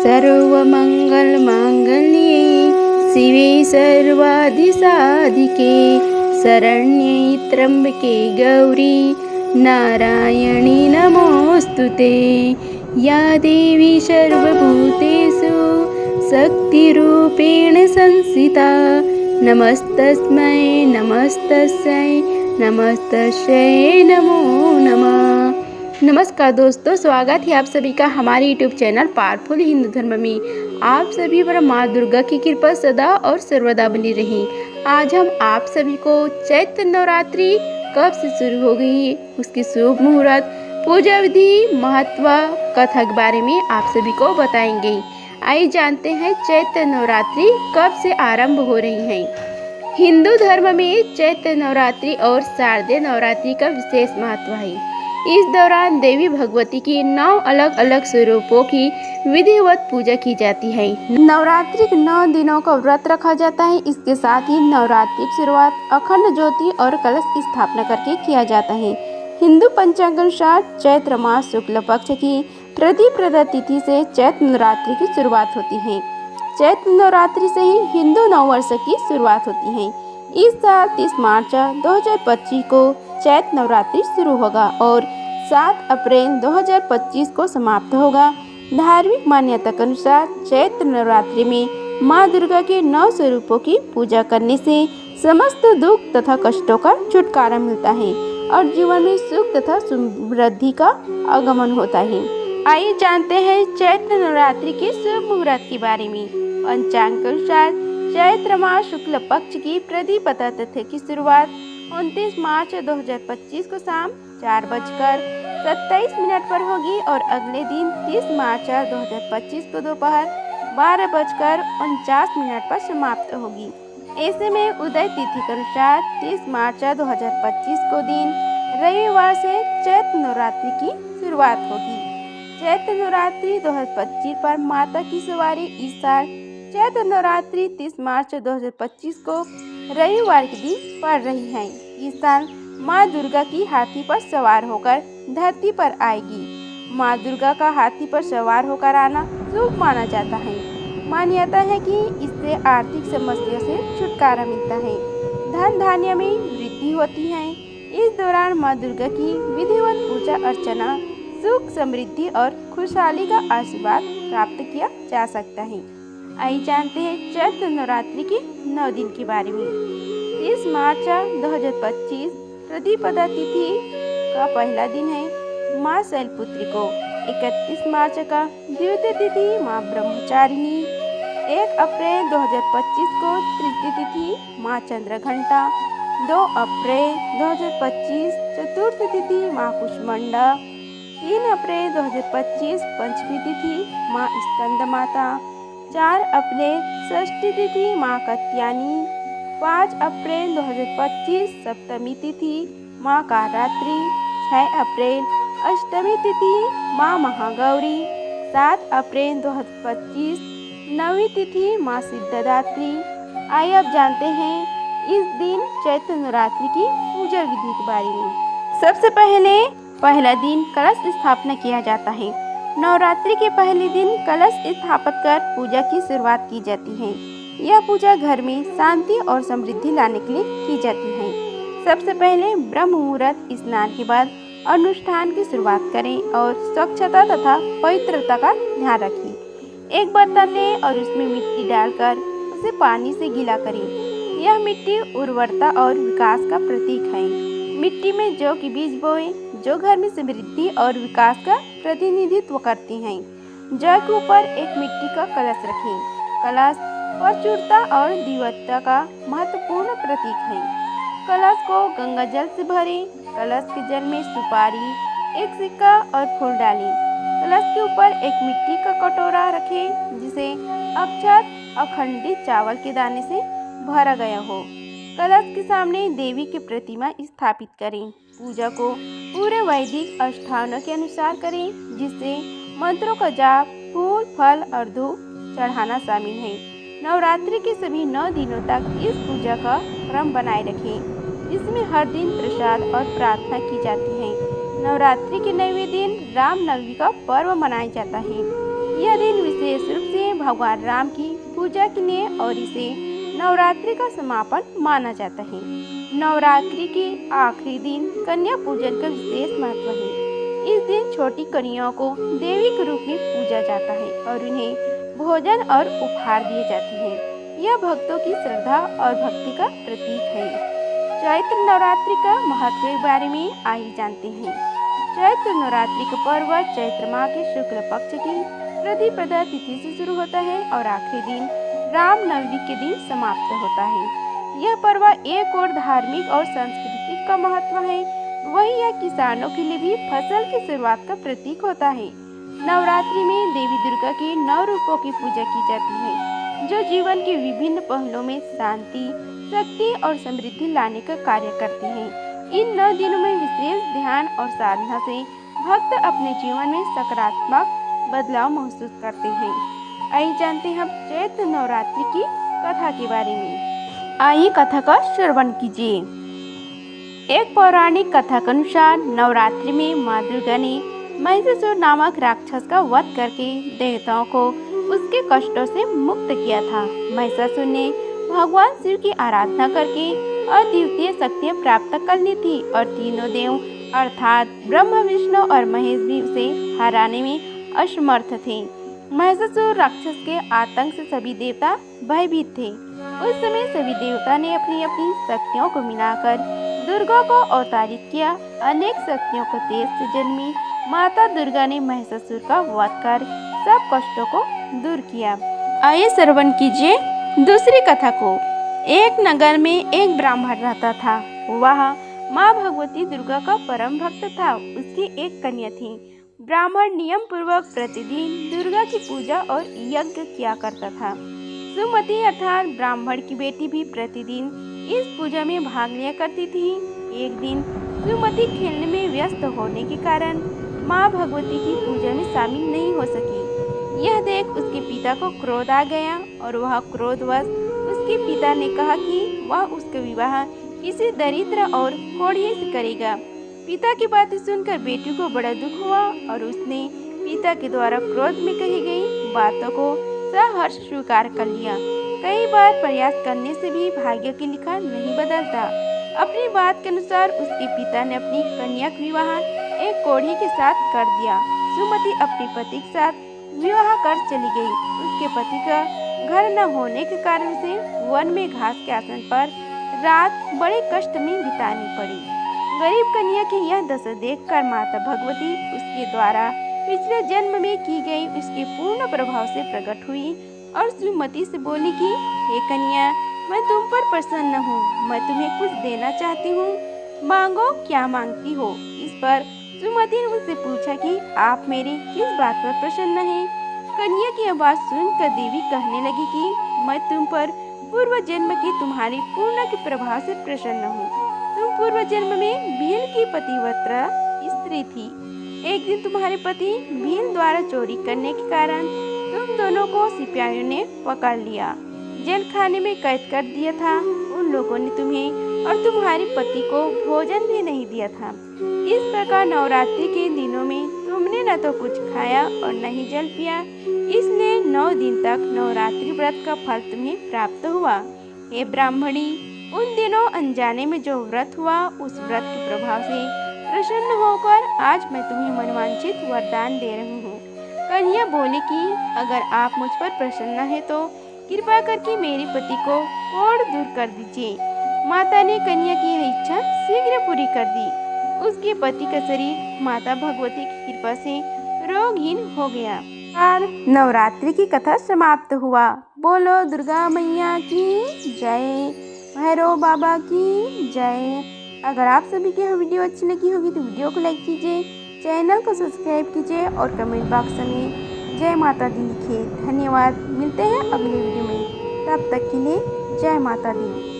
सर्वमङ्गलमाङ्गल्ये शिवे सर्वाधिसाधिके शरण्ये त्र्यम्बके गौरी नारायणी नमोऽस्तुते। या देवी सर्वभूतेषु शक्तिरूपेण संस्थिता नमस्तस्मै नमस्तस्यै नमस्तस्यै नमो नमः। नमस्कार दोस्तों, स्वागत है आप सभी का हमारे यूट्यूब चैनल पावरफुल हिंदू धर्म में। आप सभी पर माँ दुर्गा की कृपा सदा और सर्वदा बनी रही। आज हम आप सभी को चैत्र नवरात्रि कब से शुरू हो गई है, उसकी शुभ मुहूर्त, पूजा विधि, महत्व, कथा के बारे में आप सभी को बताएंगे। आइए जानते हैं चैत्र नवरात्रि कब से आरंभ हो रही है। हिंदू धर्म में चैत्र नवरात्रि और शारदीय नवरात्रि का विशेष महत्व है। इस दौरान देवी भगवती की 9 अलग अलग स्वरूपों की विधिवत पूजा की जाती है। नवरात्रि के 9 दिनों का व्रत रखा जाता है। इसके साथ ही नवरात्रि की शुरुआत अखंड ज्योति और कलश की स्थापना करके किया जाता है। हिंदू पंचांग अनुसार चैत्र मास शुक्ल पक्ष की प्रतिपदा तिथि से चैत्र नवरात्रि की शुरुआत होती है। चैत्र नवरात्रि से ही हिंदू नववर्ष की शुरुआत होती है। इस साल 30 मार्च 2025 को चैत्र नवरात्रि शुरू होगा और 7 अप्रैल 2025 को समाप्त होगा। धार्मिक मान्यता के अनुसार चैत्र नवरात्रि में माँ दुर्गा के 9 स्वरूपों की पूजा करने से समस्त दुख तथा कष्टों का छुटकारा मिलता है और जीवन में सुख तथा समृद्धि का आगमन होता है। आइए जानते हैं चैत्र नवरात्रि के शुभ मुहूर्त के बारे में। पंचांग के अनुसार चैत्र मास शुक्ल पक्ष की प्रतिपदा तिथि की शुरुआत 29 मार्च 2025 को शाम 4:27 पर होगी और अगले दिन 30 मार्च 2025 को दोपहर 12:49 पर समाप्त होगी। ऐसे में उदय तिथि के अनुसार 30 मार्च 2025 को दिन रविवार से चैत्र नवरात्रि की शुरुआत होगी। चैत्र नवरात्रि 2025 पर माता की सवारी इस साल चैत्र नवरात्रि 30 मार्च 2025 को रविवार के दिन पड़ रही है। इस साल माँ दुर्गा की हाथी पर सवार होकर धरती पर आएगी। माँ दुर्गा का हाथी पर सवार होकर आना शुभ माना जाता है। मान्यता है कि इससे आर्थिक समस्या से छुटकारा मिलता है, धन धान्य में वृद्धि होती है। इस दौरान माँ दुर्गा की विधिवत पूजा अर्चना, सुख समृद्धि और खुशहाली का आशीर्वाद प्राप्त किया जा सकता है। आइए जानते हैं चैत्र नवरात्रि के 9 दिन के बारे में। 30 मार्च 2025 प्रतिपदा तिथि का पहला दिन है माँ शैलपुत्री को। 31 मार्च का द्वितीय तिथि माँ ब्रह्मचारिणी। 1 अप्रैल 2025 को तृतीय तिथि माँ चंद्रघंटा। 2 अप्रैल 2025 चतुर्थ तिथि माँ कुष्मांडा। 3 अप्रैल 2025 पंचमी तिथि माँ स्कंद माता। 4 अप्रैल षष्ठी तिथि माँ कत्यानी। 5 अप्रैल 2025 सप्तमी तिथि माँ कारात्रि। 6 अप्रैल अष्टमी तिथि माँ महागौरी। 7 अप्रैल 2025 नवी तिथि माँ सिद्धदात्री। आइए अब जानते हैं इस दिन चैत्र नवरात्रि की पूजा विधि के बारे में। सबसे पहले पहला दिन कलश स्थापना किया जाता है। नवरात्रि के पहले दिन कलश स्थापित कर पूजा की शुरुआत की जाती है। यह पूजा घर में शांति और समृद्धि लाने के लिए की जाती है। सबसे पहले ब्रह्म मुहूर्त स्नान के बाद अनुष्ठान की शुरुआत करें और स्वच्छता तथा पवित्रता का ध्यान रखें। एक बर्तन लें और उसमें मिट्टी डालकर उसे पानी से गीला करें। यह मिट्टी उर्वरता और विकास का प्रतीक है। मिट्टी में जौ के बीज बोएं, जो घर में समृद्धि और विकास का प्रतिनिधित्व करती हैं। जौ के ऊपर एक मिट्टी का कलश रखें। कलश प्रचुरता और दिव्यता का महत्वपूर्ण प्रतीक है। कलश को गंगा जल से भरें। कलश के जल में सुपारी, एक सिक्का और फूल डालें। कलश के ऊपर एक मिट्टी का कटोरा रखें जिसे अक्षत अखंडित चावल के दाने से भरा गया हो। कलश के सामने देवी की प्रतिमा स्थापित करें। पूजा को पूरे वैदिक अनुष्ठानों के अनुसार करें, जिससे मंत्रों का जाप, फूल, फल और धूप चढ़ाना शामिल है। नवरात्रि के सभी 9 दिनों तक इस पूजा का क्रम बनाए रखें, जिसमें हर दिन प्रसाद और प्रार्थना की जाती है। नवरात्रि के 9वें दिन रामनवमी का पर्व मनाया जाता है। यह दिन विशेष विशेष रूप से भगवान राम की पूजा के लिए और इसे नवरात्रि का समापन माना जाता है। नवरात्रि के आखिरी दिन कन्या पूजन का विशेष महत्व है। इस दिन छोटी कन्याओं को देवी के रूप में पूजा जाता है और उन्हें भोजन और उपहार दिए जाते हैं। यह भक्तों की श्रद्धा और भक्ति का प्रतीक है। चैत्र नवरात्रि का महत्व के बारे में आइए जानते हैं। चैत्र नवरात्रि का पर्व चैत्र माह के शुक्ल पक्ष की प्रतिपदा तिथि से शुरू होता है और आखिरी दिन रामनवमी के दिन समाप्त होता है। यह पर्व एक और धार्मिक और सांस्कृतिक का महत्व है, वहीं यह किसानों के लिए भी फसल की शुरुआत का प्रतीक होता है। नवरात्रि में देवी दुर्गा के 9 रूपों की पूजा की जाती है, जो जीवन के विभिन्न पहलुओं में शांति, शक्ति और समृद्धि लाने का कार्य करती हैं। इन 9 दिनों में विशेष ध्यान और साधना से भक्त अपने जीवन में सकारात्मक बदलाव महसूस करते हैं। आइए जानते हैं हम चैत्र नवरात्रि की कथा के बारे में। आइए कथा का श्रवण कीजिए। एक पौराणिक कथा के अनुसार नवरात्रि में माँ दुर्गा ने महिषासुर नामक राक्षस का वध करके देवताओं को उसके कष्टों से मुक्त किया था। महिषासुर ने भगवान शिव की आराधना करके अद्वितीय शक्तियाँ प्राप्त कर ली थी और तीनों देव अर्थात ब्रह्मा, विष्णु और महेश भी उसे हराने में असमर्थ थे। महिषासुर राक्षस के आतंक से सभी देवता भयभीत थे। उस समय सभी देवता ने अपनी अपनी शक्तियों को मिलाकर दुर्गा को अवतारित किया। अनेक शक्तियों को तेज से जन्मी माता दुर्गा ने महिषासुर का वध कर सब कष्टों को दूर किया। आइए श्रवण कीजिए दूसरी कथा को। एक नगर में एक ब्राह्मण रहता था। वह माँ भगवती दुर्गा का परम भक्त था। उसकी एक कन्या थी। ब्राह्मण नियम पूर्वक प्रतिदिन दुर्गा की पूजा और यज्ञ किया करता था। सुमति अर्थात ब्राह्मण की बेटी भी प्रतिदिन इस पूजा में भाग लिया करती थी। एक दिन सुमति खेलने में व्यस्त होने के कारण माँ भगवती की पूजा में शामिल नहीं हो सकी। यह देख उसके पिता को क्रोध आ गया और वह क्रोधवश उसके पिता ने कहा कि वह उसका विवाह किसी दरिद्र और कोढ़िए से करेगा। पिता की बातें सुनकर बेटी को बड़ा दुख हुआ और उसने पिता के द्वारा क्रोध में कही गई बातों को सहर्ष स्वीकार कर लिया। कई बार प्रयास करने से भी भाग्य की लिखा नहीं बदलता। अपनी बात के अनुसार उसके पिता ने अपनी कन्या का विवाह एक कोढ़ी के साथ कर दिया। सुमति अपने पति के साथ विवाह कर चली गई। उसके पति का घर न होने के कारण से वन में घास के आसन पर रात बड़े कष्ट में बितानी पड़ी। गरीब कन्या की यह दशा देखकर माता भगवती उसके द्वारा पिछले जन्म में की गई उसके पूर्ण प्रभाव से प्रकट हुई और सुमति से बोली कि हे कन्या, मैं तुम पर प्रसन्न हूँ। मैं तुम्हें कुछ देना चाहती हूँ, मांगो क्या मांगती हो। इस पर सुमति ने उससे पूछा कि आप मेरी किस बात पर प्रसन्न हैं। कन्या की आवाज सुनकर देवी कहने लगी कि मैं तुम पर पूर्व जन्म की तुम्हारी पूर्ण के प्रभाव से प्रसन्न हूँ। तुम पूर्व जन्म में भील की पतिव्रता स्त्री थी। एक दिन तुम्हारे पति भील द्वारा चोरी करने के कारण तुम दोनों को सिपाहियों ने पकड़ लिया, जेल खाने में कैद कर दिया था। उन लोगों ने तुम्हें और तुम्हारे पति को भोजन भी नहीं दिया था। इस प्रकार नवरात्रि के दिनों में तुमने न तो कुछ खाया और न ही जल पिया, इसलिए 9 दिन तक नवरात्रि व्रत का फल तुम्हें प्राप्त हुआ। हे ब्राह्मणी, उन दिनों अनजाने में जो व्रत हुआ, उस व्रत के प्रभाव से प्रसन्न होकर आज मैं तुम्हें मनवांछित वरदान दे रही हूँ। कन्या बोली कि अगर आप मुझ पर प्रसन्न है तो कृपा करके मेरे पति को कोढ़ दूर कर दीजिए। माता ने कन्या की यह इच्छा शीघ्र पूरी कर दी। उसके पति का शरीर माता भगवती की कृपा से रोगहीन हो गया। नवरात्रि की कथा समाप्त हुआ। बोलो दुर्गा मैया की जय, भैरव बाबा की जय। अगर आप सभी की यह वीडियो अच्छी लगी होगी तो वीडियो को लाइक कीजिए, चैनल को सब्सक्राइब कीजिए और कमेंट बॉक्स में जय माता दी लिखिए। धन्यवाद। मिलते हैं अगले वीडियो में, तब तक के लिए जय माता दी।